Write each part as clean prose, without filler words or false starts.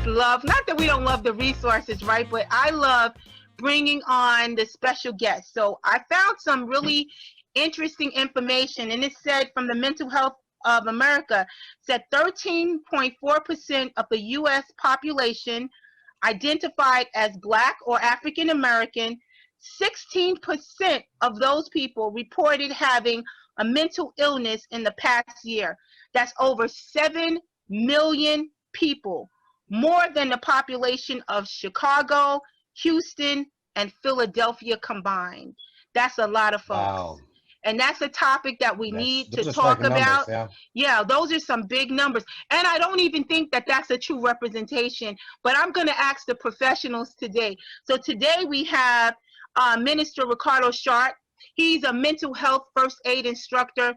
just love, not that we don't love the resources, right? But I love bringing on the special guests. So I found some really interesting information, and it said from the Mental Health of America, said 13.4% of the U.S. population identified as Black or African American. 16% of those people reported having a mental illness in the past year. That's over 7 million people, more than the population of Chicago, Houston, and Philadelphia combined. That's a lot of folks. Wow. And that's a topic that we need to those are talk striking numbers, about. Yeah, those are some big numbers. And I don't even think that that's a true representation, but I'm going to ask the professionals today. So today we have Minister Ricardo Shark. He's a mental health first aid instructor.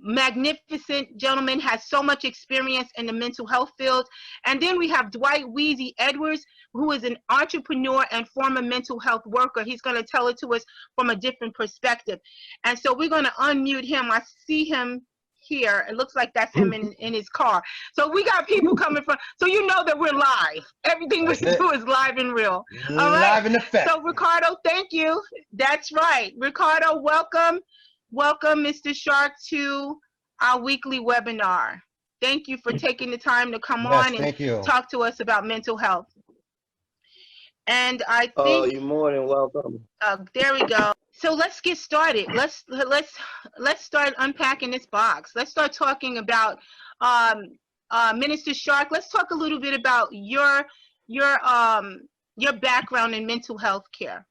Magnificent gentleman, has so much experience in the mental health field. And then we have Dwight Weezy Edwards, who is an entrepreneur and former mental health worker. He's going to tell it to us from a different perspective. And so we're going to unmute him. I see him here. It looks like that's him in his car. So we got people coming from, so you know that we're live. Everything we do is live and real. All right. Live in effect. So Ricardo, thank you. That's right. Ricardo, welcome. Welcome, Mr. Shark, to our weekly webinar. Thank you for taking the time to come on and talk to us about mental health. And I think, oh, you're more than welcome. There we go. So let's get started. Let's start unpacking this box. Let's start talking about Minister Shark. Let's talk a little bit about your background in mental health care.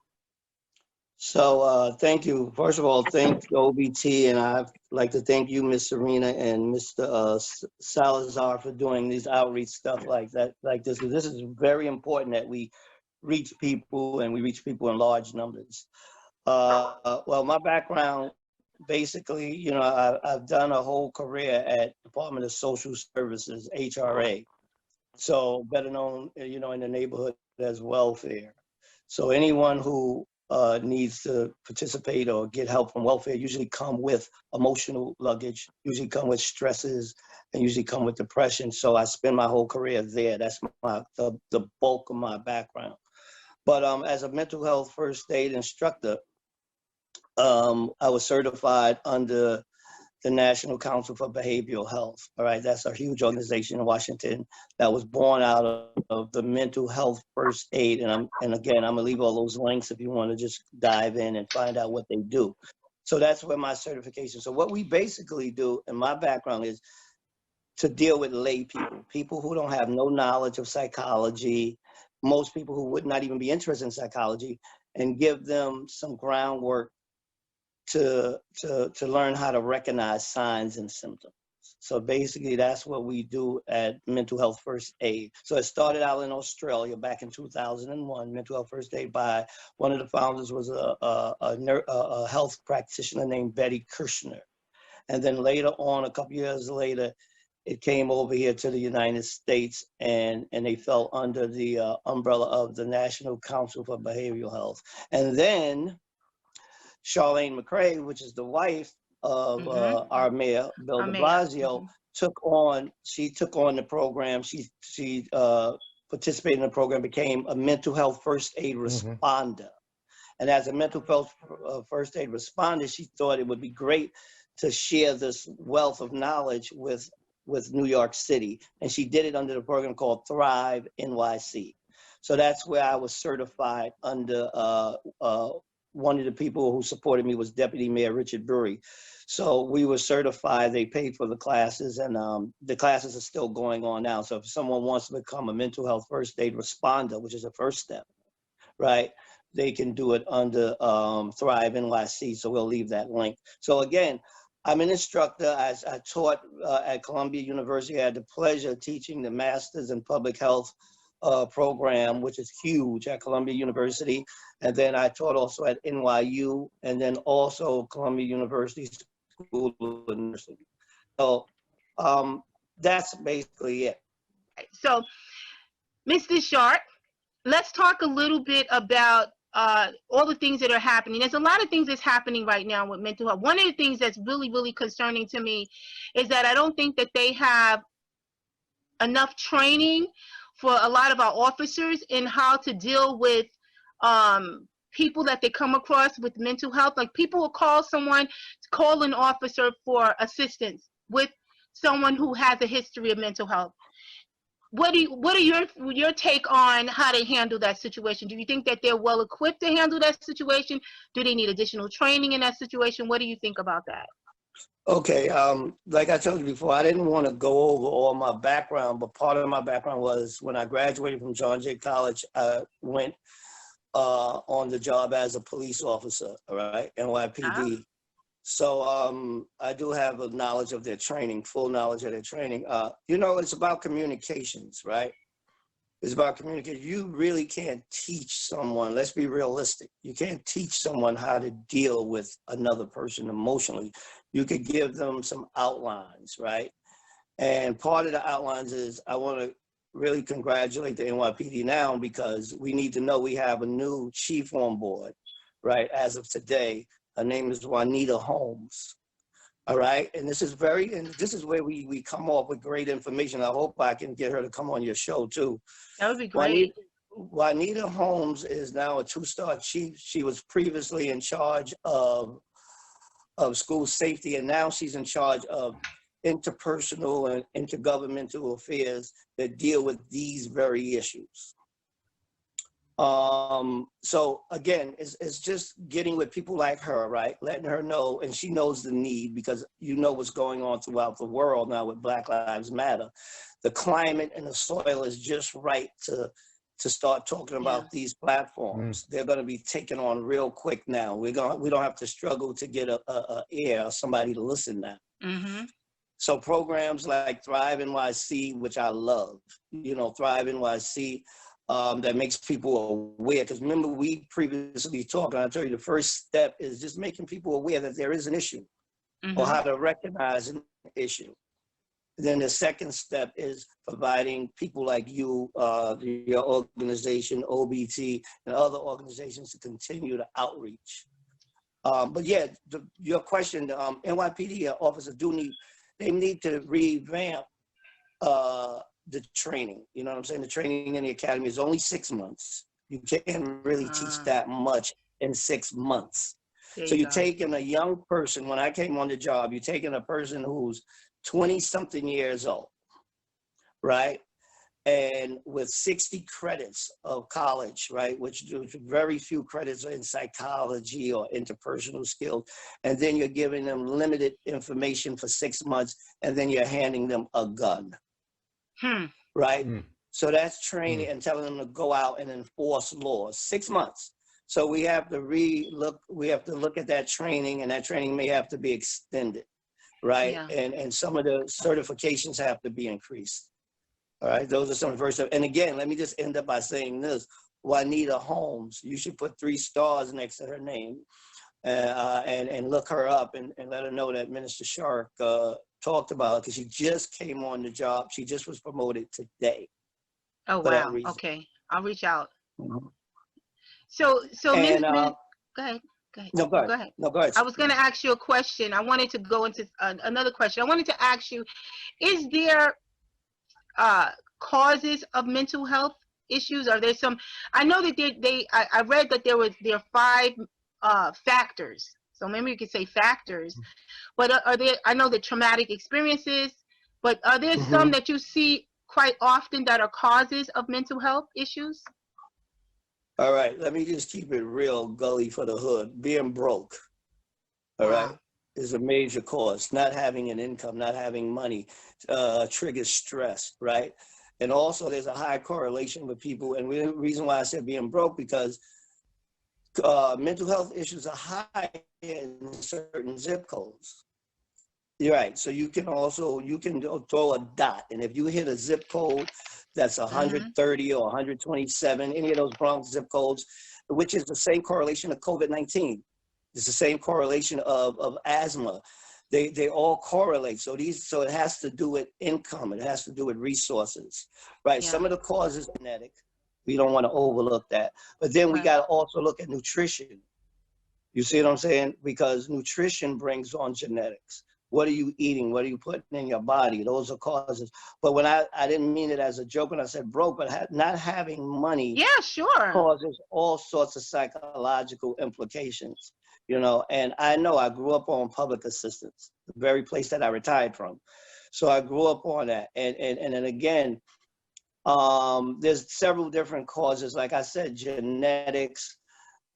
So thank you. First of all, thank OBT, and I'd like to thank you, Ms. Serrina and Mr. Salazar, for doing these outreach stuff like that, like this. This is very important that we reach people, and we reach people in large numbers. Well, my background, basically, you know, I've done a whole career at Department of Social Services, HRA. So better known, you know, in the neighborhood as welfare. So anyone who needs to participate or get help from welfare usually come with emotional luggage, usually come with stresses, and usually come with depression. So I spend my whole career there. That's the bulk of my background. But as a mental health first aid instructor, I was certified under the National Council for Behavioral Health. All right, that's a huge organization in Washington that was born out of the mental health first aid. And again, I'm gonna leave all those links if you want to just dive in and find out what they do. So that's where my certification. So what we basically do in my background is to deal with lay people, people who don't have no knowledge of psychology, most people who would not even be interested in psychology, and give them some groundwork to learn how to recognize signs and symptoms. So basically that's what we do at Mental Health First Aid. So it started out in Australia back in 2001. Mental Health First Aid by one of the founders was a health practitioner named Betty Kirshner. And then later on, a couple years later, it came over here to the United States, and they fell under the umbrella of the National Council for Behavioral Health. And then Charlene McCray, which is the wife of our mayor, Bill de Blasio, took on the program. She participated in the program, became a mental health first aid responder. And as a mental health first aid responder, she thought it would be great to share this wealth of knowledge with New York City. And she did it under the program called Thrive NYC. So that's where I was certified under one of the people who supported me was Deputy Mayor Richard Bury. So we were certified, they paid for the classes, and the classes are still going on now. So if someone wants to become a mental health first aid responder, which is the first step, right? They can do it under Thrive NYC, so we'll leave that link. So again, I'm an instructor. I taught at Columbia University. I had the pleasure of teaching the Masters in Public Health program, which is huge at Columbia University. And then I taught also at NYU, and then also Columbia University School of Nursing. So that's basically it. So, Mr. Shark, let's talk a little bit about all the things that are happening. There's a lot of things that's happening right now with mental health. One of the things that's really, really concerning to me is that I don't think that they have enough training for a lot of our officers in how to deal with people that they come across with mental health. Like people will call an officer for assistance with someone who has a history of mental health. What are your take on how to handle that situation? Do you think that they're well equipped to handle that situation? Do they need additional training in that situation? What do you think about that? Okay, like I told you before, I didn't want to go over all my background, but part of my background was when I graduated from John Jay College, I went on the job as a police officer, all right, NYPD. So I do have a knowledge of their training, full knowledge of their training. You know, it's about communications, right? It's about communication. You really can't teach someone, let's be realistic. You can't teach someone how to deal with another person emotionally. You could give them some outlines, right? And part of the outlines is I want to really congratulate the NYPD now because we need to know we have a new chief on board, right, as of today. Her name is Juanita Holmes. All right. And this is where we come off with great information. I hope I can get her to come on your show too. That would be great. Juanita Holmes is now a 2-star chief. She was previously in charge of school safety, and now she's in charge of interpersonal and intergovernmental affairs that deal with these very issues. So again, it's just getting with people like her, right? Letting her know, and she knows the need because you know what's going on throughout the world now with Black Lives Matter. The climate and the soil is just right to start talking about these platforms. They're going to be taken on real quick now. We don't have to struggle to get a ear or somebody to listen now. Mm-hmm. So programs like Thrive NYC, which I love, you know, Thrive NYC, that makes people aware. Because remember, we previously talked, and I told you the first step is just making people aware that there is an issue or how to recognize an issue. Then the second step is providing people like you, your organization, OBT, and other organizations to continue to outreach. But yeah, your question, NYPD officers need to revamp the training. You know what I'm saying? The training in the academy is only 6 months. You can't really teach that much in 6 months. So you're taking a young person, when I came on the job, you're taking a person who's 20-something years old, right? And with 60 credits of college, right? Which very few credits are in psychology or interpersonal skills. And then you're giving them limited information for 6 months, and then you're handing them a gun, right? So that's training and telling them to go out and enforce laws. 6 months. So we have to look at that training, and that training may have to be extended, right? And some of the certifications have to be increased. All right, those are some of the first steps. And again, let me just end up by saying this. Juanita Holmes, you should put 3 stars next to her name and look her up and let her know that Minister Shark talked about it, because she just came on the job. She just was promoted today. Oh, wow. Okay, I'll reach out. So and, go ahead. No, go ahead. No, go ahead. I was going to ask you a question. I wanted to go into another question. I wanted to ask you, is there causes of mental health issues? Are there some? I know that I read that there are 5 factors. So maybe you could say factors. But are there? I know the traumatic experiences. But are there some that you see quite often that are causes of mental health issues? All right, let me just keep it real gully for the hood. Being broke, all right, is a major cause. Not having an income, not having money, triggers stress, right? And also there's a high correlation with people, and the reason why I said being broke, because mental health issues are high in certain zip codes. You're right, so you can throw a dot, and if you hit a zip code that's 130 or 127, any of those Bronx zip codes, which is the same correlation of COVID-19. It's the same correlation of asthma. They all correlate. So it has to do with income. It has to do with resources, right? Some of the causes are genetic. We don't want to overlook that. But then we got to also look at nutrition. You see what I'm saying? Because nutrition brings on genetics. What are you eating? What are you putting in your body? Those are causes. But when I didn't mean it as a joke when I said broke, but not having money Yeah, sure. causes all sorts of psychological implications, you know. And I know I grew up on public assistance, the very place that I retired from. So I grew up on that. And then again, there's several different causes. Like I said, genetics,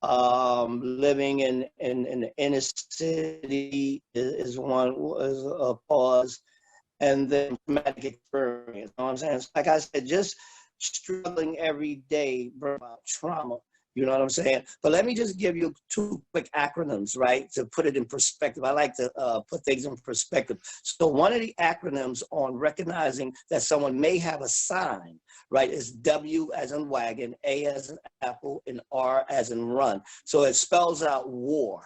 living in the inner city is a cause, and then traumatic experience. You know what I'm saying? Like I said, just struggling every day about trauma. You know what I'm saying? But let me just give you two quick acronyms, right, to put it in perspective. I like to put things in perspective. So one of the acronyms on recognizing that someone may have a sign, right, is W as in wagon, A as in apple, and R as in run. So it spells out war,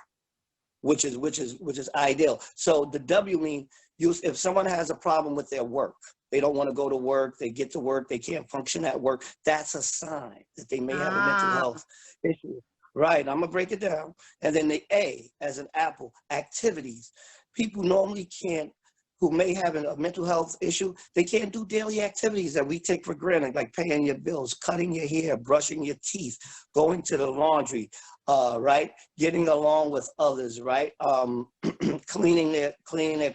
which is ideal. So the W means if someone has a problem with their work, they don't want to go to work, they get to work, they can't function at work, that's a sign that they may have a mental health issue. Right, I'm gonna break it down. And then the A as an apple, activities. People normally can't, who may have a mental health issue, they can't do daily activities that we take for granted, like paying your bills, cutting your hair, brushing your teeth, going to the laundry, right? Getting along with others, right? Cleaning their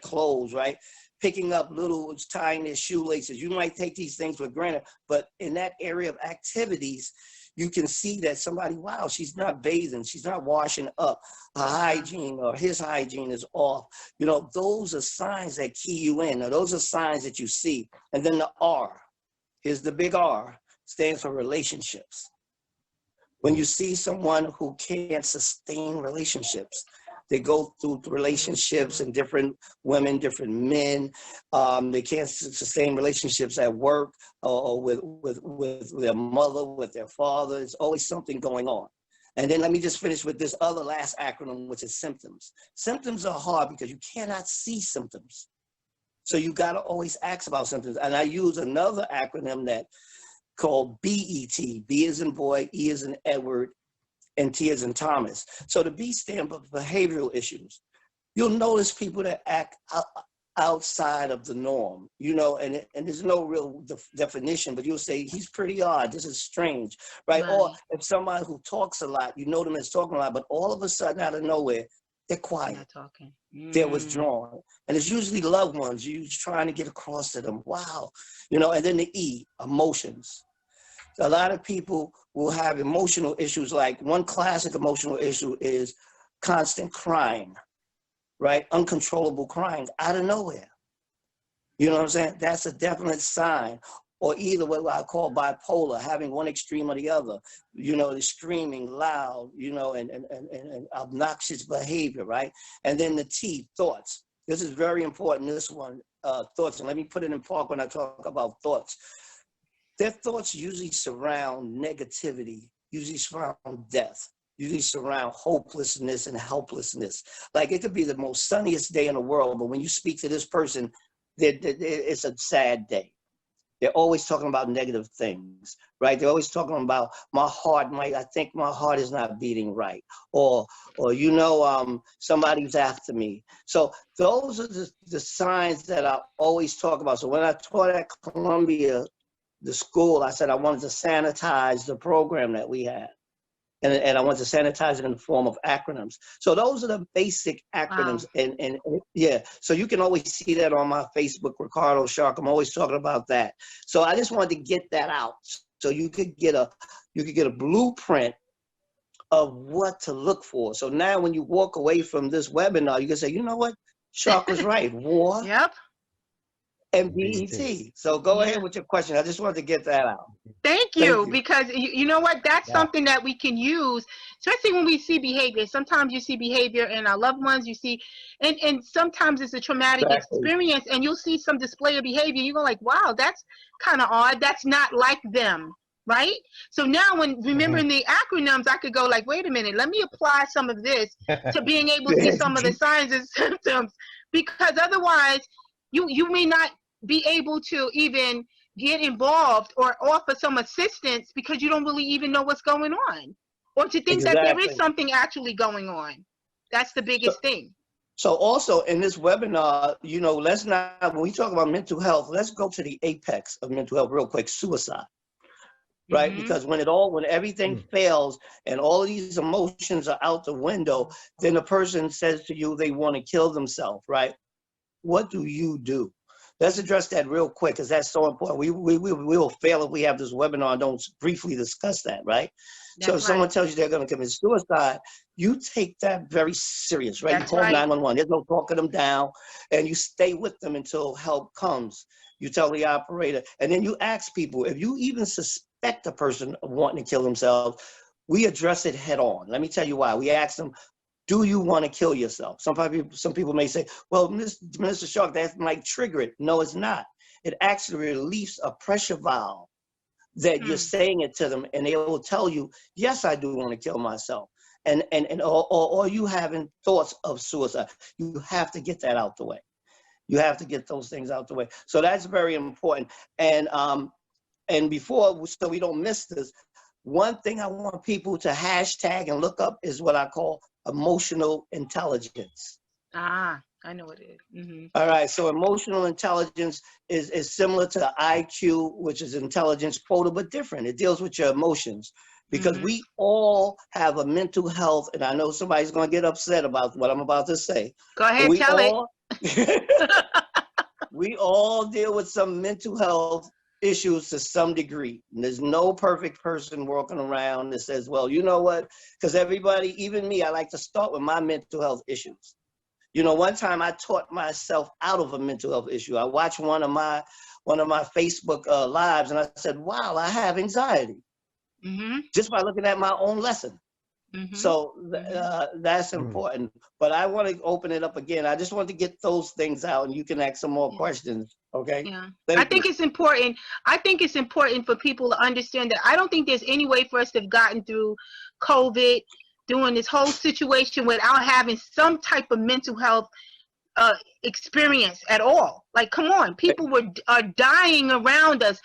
clothes, right? Picking up little, tying their shoelaces. You might take these things for granted, but in that area of activities, you can see that somebody, wow, she's not bathing, she's not washing up, her hygiene or his hygiene is off. You know, those are signs that key you in, or those are signs that you see. And then the R, here's the big R, stands for relationships. When you see someone who can't sustain relationships, they go through relationships and different women, different men. They can't sustain relationships at work or with their mother, with their father. There's always something going on. And then let me just finish with this other last acronym, which is symptoms. Symptoms are hard because you cannot see symptoms. So you got to always ask about symptoms. And I use another acronym that called BET. B as in boy, E as in Edward, and T as in Thomas. So the B stands for behavioral issues. You'll notice people that act outside of the norm, you know, and there's no real definition, but you'll say, he's pretty odd, this is strange, right? Or if somebody who talks a lot, you know them as talking a lot, but all of a sudden out of nowhere, they're quiet. Not talking. They're withdrawn. And it's usually loved ones. You're trying to get across to them. Wow. You know, and then the E, emotions. A lot of people will have emotional issues. Like one classic emotional issue is constant crying, right? Uncontrollable crying out of nowhere. You know what I'm saying? That's a definite sign. Or either what I call bipolar, having one extreme or the other. You know, the screaming loud, you know, and obnoxious behavior, right? And then the T, thoughts. This is very important, this one, thoughts. And let me put it in park when I talk about thoughts. Their thoughts usually surround negativity, usually surround death, usually surround hopelessness and helplessness. Like it could be the most sunniest day in the world, but when you speak to this person, it's a sad day. They're always talking about negative things, right? They're always talking about I think my heart is not beating right. Or you know, somebody's after me. So those are the signs that I always talk about. So when I taught at Columbia, the school, I said I wanted to sanitize the program that we had. And I want to sanitize it in the form of acronyms. So those are the basic acronyms. Wow. And yeah, so you can always see that on my Facebook, Ricardo Shark. I'm always talking about that. So I just wanted to get that out. So you could get a blueprint of what to look for. So now when you walk away from this webinar, you can say, you know what? Shark was right. War. Yep. And BET. So go ahead with your question. I just wanted to get that out. Thank you. Because you know what? That's something that we can use, especially when we see behavior. Sometimes you see behavior in our loved ones, you see, and sometimes it's a traumatic experience, and you'll see some display of behavior. You go like, wow, that's kind of odd. That's not like them, right? So now when remembering the acronyms, I could go like, wait a minute, let me apply some of this to being able to see some of the signs and symptoms, because otherwise you may not be able to even get involved or offer some assistance because you don't really even know what's going on, or to think that there is something actually going on. That's the biggest thing. So also in this webinar, you know, let's not, when we talk about mental health, let's go to the apex of mental health real quick, suicide. Right? Because when everything fails and all of these emotions are out the window, then the person says to you they want to kill themselves, right? What do you do? Let's address that real quick, because that's so important. We will fail if we have this webinar and don't briefly discuss that, right? So if someone tells you they're going to commit suicide, you take that very serious, right? You call 911. There's no talking them down, and you stay with them until help comes. You tell the operator, and then you ask people, if you even suspect a person of wanting to kill themselves, we address it head on. Let me tell you why. We ask them, do you want to kill yourself? Some people may say, well, Mr. Shark, that might trigger it. No, it's not. It actually releases a pressure valve that you're saying it to them, and they will tell you, yes, I do want to kill myself. Or you having thoughts of suicide. You have to get that out the way. You have to get those things out the way. So that's very important. And before, so we don't miss this, one thing I want people to hashtag and look up is what I call emotional intelligence. I know what it is. All right, so emotional intelligence is similar to IQ, which is intelligence quota, but different. It deals with your emotions, because we all have a mental health, and I know somebody's going to get upset about what I'm about to say. Go ahead, tell it. We all deal with some mental health issues to some degree. And there's no perfect person walking around that says, well, you know what? Because everybody, even me, I like to start with my mental health issues. You know, one time I taught myself out of a mental health issue. I watched one of my Facebook lives, and I said, wow, I have anxiety. Just by looking at my own lesson. So that's important. But I want to open it up again. I just want to get those things out, and you can ask some more questions. Okay. Yeah. I think it's important. I think it's important for people to understand that I don't think there's any way for us to have gotten through COVID, doing this whole situation without having some type of mental health experience at all. Like, come on, people are dying around us.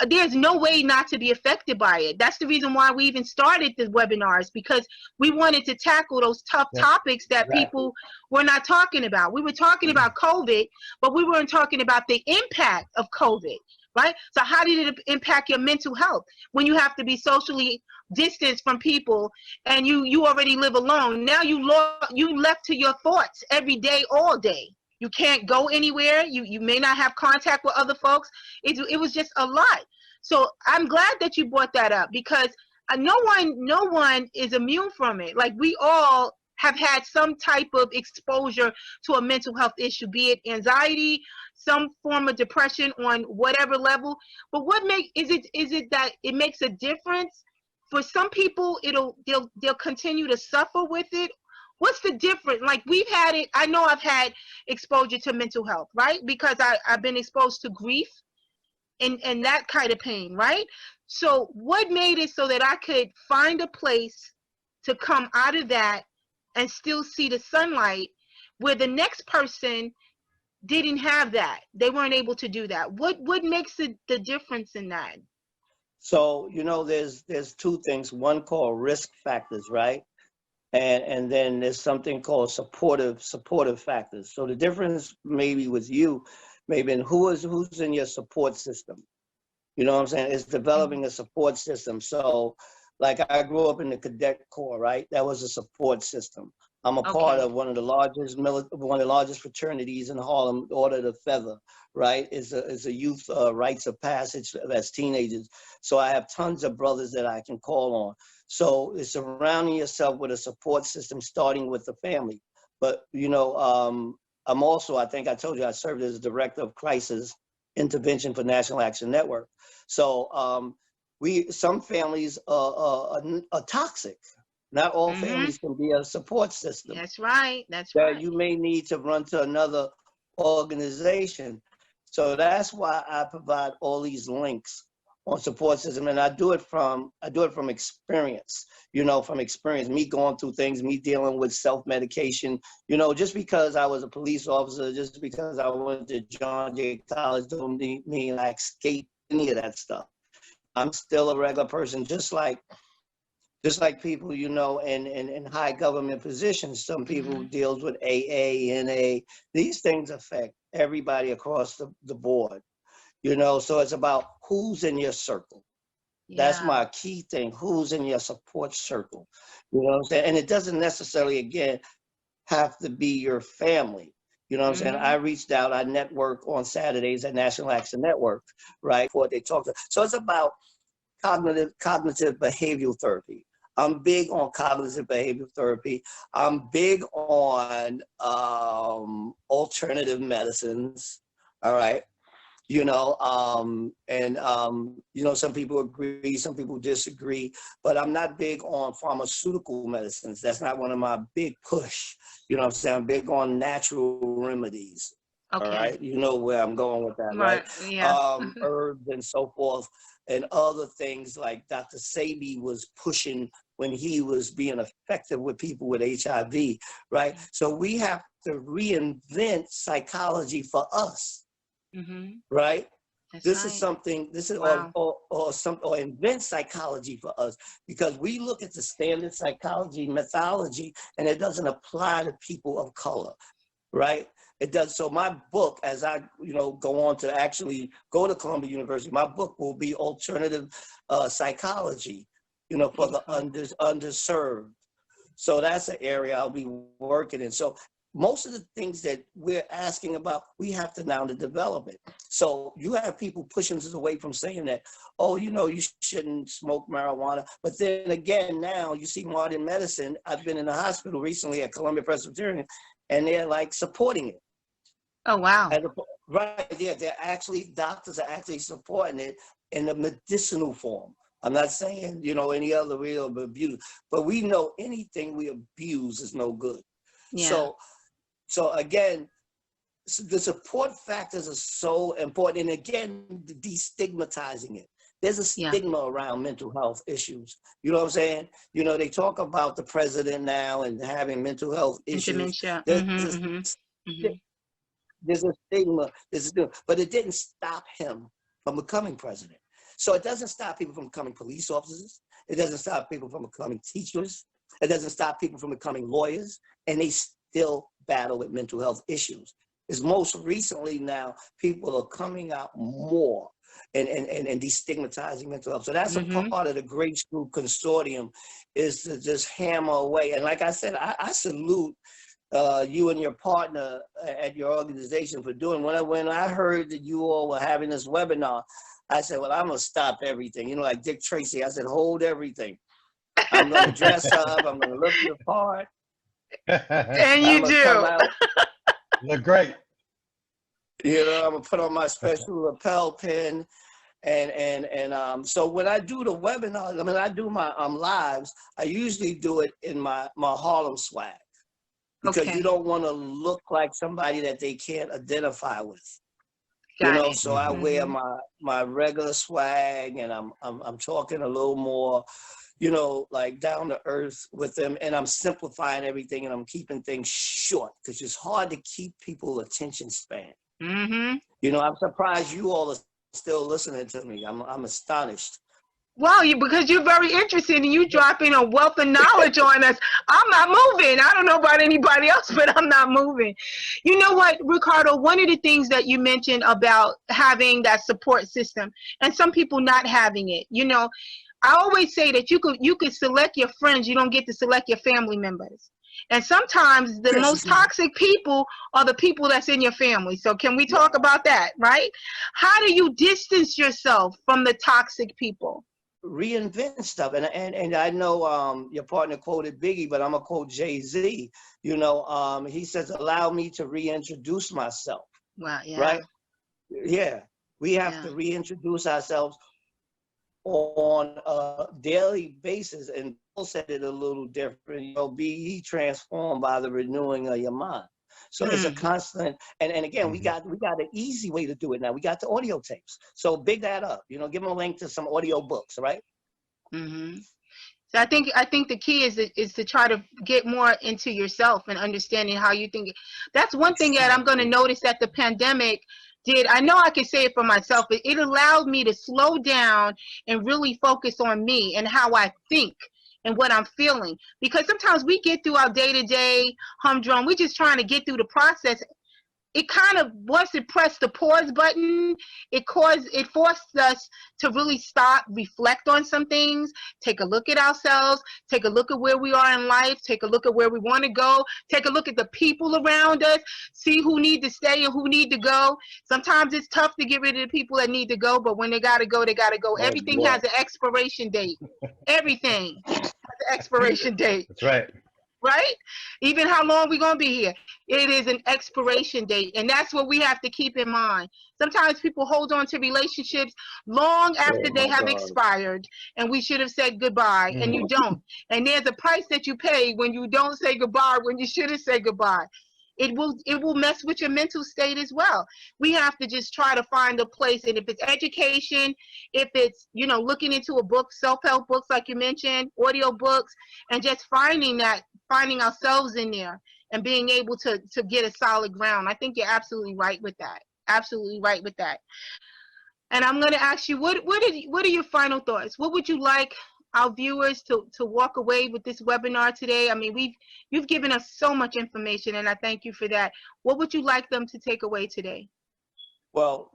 There's no way not to be affected by it. That's the reason why we even started the webinars, because we wanted to tackle those tough topics that people were not talking about. We were talking about COVID, but we weren't talking about the impact of COVID, right? So how did it impact your mental health when you have to be socially distanced from people and you already live alone? Now you left to your thoughts every day, all day. You can't go anywhere. You may not have contact with other folks. It was just a lot. So I'm glad that you brought that up, because no one is immune from it. Like, we all have had some type of exposure to a mental health issue, be it anxiety, some form of depression on whatever level. But is it that it makes a difference? For some people, they'll continue to suffer with it. What's the difference? Like, we've had it. I know I've had exposure to mental health, right? Because I've been exposed to grief and that kind of pain, right? So what made it so that I could find a place to come out of that and still see the sunlight, where the next person didn't have that? They weren't able to do that. What makes the difference in that? So, you know, there's two things. One called risk factors, right? And then there's something called supportive factors. So the difference maybe with you, maybe in who's in your support system. You know what I'm saying? It's developing a support system. So, like, I grew up in the Cadet Corps, right? That was a support system. I'm a part of one of the largest fraternities in Harlem, Order of the Feather, right? It's a youth rites of passage as teenagers. So I have tons of brothers that I can call on. So it's surrounding yourself with a support system, starting with the family. But, you know, I'm also, I think I told you, I served as director of crisis intervention for National Action Network. So some families are toxic. Not all families can be a support system. That's right. That you may need to run to another organization. So that's why I provide all these links on support system, and I do it from experience. You know, from experience, me going through things, me dealing with self-medication. You know, just because I was a police officer, just because I went to John Jay College, don't mean I escaped any of that stuff. I'm still a regular person, just like Just like people, you know, in high government positions, some people deals with AA, NA. These things affect everybody across the board, you know. So it's about who's in your circle. That's Yeah. my key thing. Who's in your support circle? You know what I'm saying? And it doesn't necessarily, again, have to be your family. You know what I'm saying? I reached out, I network on Saturdays at National Action Network, right? What they talk to. So it's about cognitive behavioral therapy. I'm big on cognitive behavioral therapy. I'm big on alternative medicines. All right. You know, you know, some people agree, some people disagree, but I'm not big on pharmaceutical medicines. That's not one of my big push. You know what I'm saying? I'm big on natural remedies. All Okay. right. You know where I'm going with that, right? Right. Yeah. Herbs and so forth, and other things like Dr. Sebi was pushing when he was being effective with people with HIV, right? So we have to reinvent psychology for us. Right? That's This is right. something, this is, Wow. or invent psychology for us, because we look at the standard psychology methodology and it doesn't apply to people of color, right? It does. So my book, as I, you know, go on to actually go to Columbia University, my book will be alternative psychology, you know, for the underserved. So that's an area I'll be working in. So most of the things that we're asking about, we have to now to develop it. So you have people pushing us away from saying that, oh, you know, you shouldn't smoke marijuana. But then again, now you see modern medicine. I've been in the hospital recently at Columbia Presbyterian, and they're like supporting it. Oh, wow. Right, yeah, they're actually, doctors are actually supporting it in the medicinal form. I'm not saying, you know, any other real abuse, but we know anything we abuse is no good. Yeah. So again, the support factors are so important. And again, destigmatizing it. There's a stigma around mental health issues. You know what I'm saying? You know, they talk about the president now and having mental health issues. Dementia. There's a stigma, but it didn't stop him from becoming president. So it doesn't stop people from becoming police officers. It doesn't stop people from becoming teachers. It doesn't stop people from becoming lawyers, and they still battle with mental health issues. It's most recently now, people are coming out more and destigmatizing mental health. So that's a part of the Great School Consortium, is to just hammer away. And like I said, I salute you and your partner at your organization for doing. When I heard that you all were having this webinar, I said, well, I'm gonna stop everything. You know, like Dick Tracy, I said, hold everything. I'm gonna dress up, I'm gonna look the part. And you do. Come out. Look great. You know, I'm gonna put on my special lapel pin. And so when I do the webinar, I mean, I do my lives, I usually do it in my Harlem swag. Because you don't want to look like somebody that they can't identify with. You know, so I wear my regular swag, and I'm talking a little more, you know, like down to earth with them, and I'm simplifying everything, and I'm keeping things short, because it's hard to keep people attention span. You know, I'm surprised you all are still listening to me. I'm astonished. Wow, because you're very interested and you dropping a wealth of knowledge on us. I'm not moving. I don't know about anybody else, but I'm not moving. You know what, Ricardo, one of the things that you mentioned about having that support system and some people not having it, you know, I always say that you could select your friends, you don't get to select your family members. And sometimes the most toxic people are the people that's in your family. So can we talk about that, right? How do you distance yourself from the toxic people? Reinvent stuff. And I know your partner quoted Biggie, but I'm gonna quote Jay-Z. You know, he says, allow me to reintroduce myself. Wow, yeah. Right? Yeah. We have to reintroduce ourselves on a daily basis. And Bill said it a little different, you know, be ye transformed by the renewing of your mind. So it's a constant, and again, we got an easy way to do it now. We got the audio tapes. So big that up, you know, give them a link to some audio books, right? So I think the key is to try to get more into yourself and understanding how you think. That's one thing that I'm going to notice that the pandemic did. I know I can say it for myself, but it allowed me to slow down and really focus on me and how I think and what I'm feeling. Because sometimes we get through our day-to-day humdrum. We're just trying to get through the process. It kind of, once it pressed the pause button, it forced us to really stop, reflect on some things, take a look at ourselves, take a look at where we are in life, take a look at where we want to go, take a look at the people around us, see who need to stay and who need to go. Sometimes it's tough to get rid of the people that need to go, but when they got to go, they got to go. Everything has an expiration date. Everything has an expiration date. That's right. Right? Even how long we going to be here. It is an expiration date. And that's what we have to keep in mind. Sometimes people hold on to relationships long after they have expired, and we should have said goodbye, and you don't. And there's a price that you pay when you don't say goodbye, when you should have said goodbye. It will mess with your mental state as well. We have to just try to find a place. And if it's education, if it's, looking into a book, self-help books, like you mentioned, audio books, and just finding ourselves in there and being able to get a solid ground. I think you're absolutely right with that. Absolutely right with that. And I'm going to ask you, what are your final thoughts? What would you like our viewers to walk away with this webinar today? I mean, you've given us so much information, and I thank you for that. What would you like them to take away today? Well,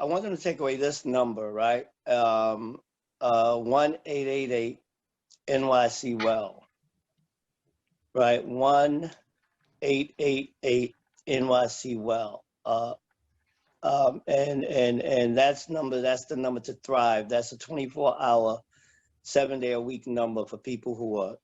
I want them to take away this number, right? 1-888 NYC Well, right? 1-888 NYC Well. And that's the number to thrive. That's a 24-hour, 7-day-a-week number for people who are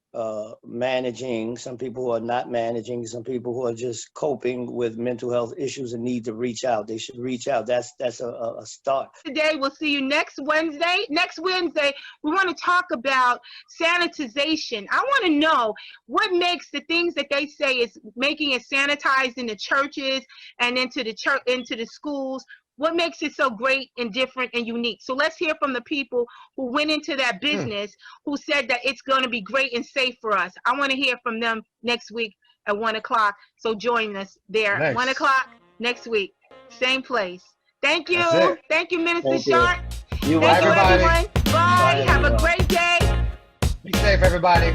managing, some people who are not managing, some people who are just coping with mental health issues and need to reach out. They should reach out. That's a start. Today, we'll see you next Wednesday. Next Wednesday, we want to talk about sanitization. I want to know what makes the things that they say is making it sanitized in the churches and into the schools. What makes it so great and different and unique? So let's hear from the people who went into that business, who said that it's going to be great and safe for us. I want to hear from them next week at 1 o'clock. So join us there. Nice. 1 o'clock next week. Same place. Thank you. Thank you, Minister Shark. You Thank you, everybody. everyone. Bye. Have a great day. Be safe, everybody.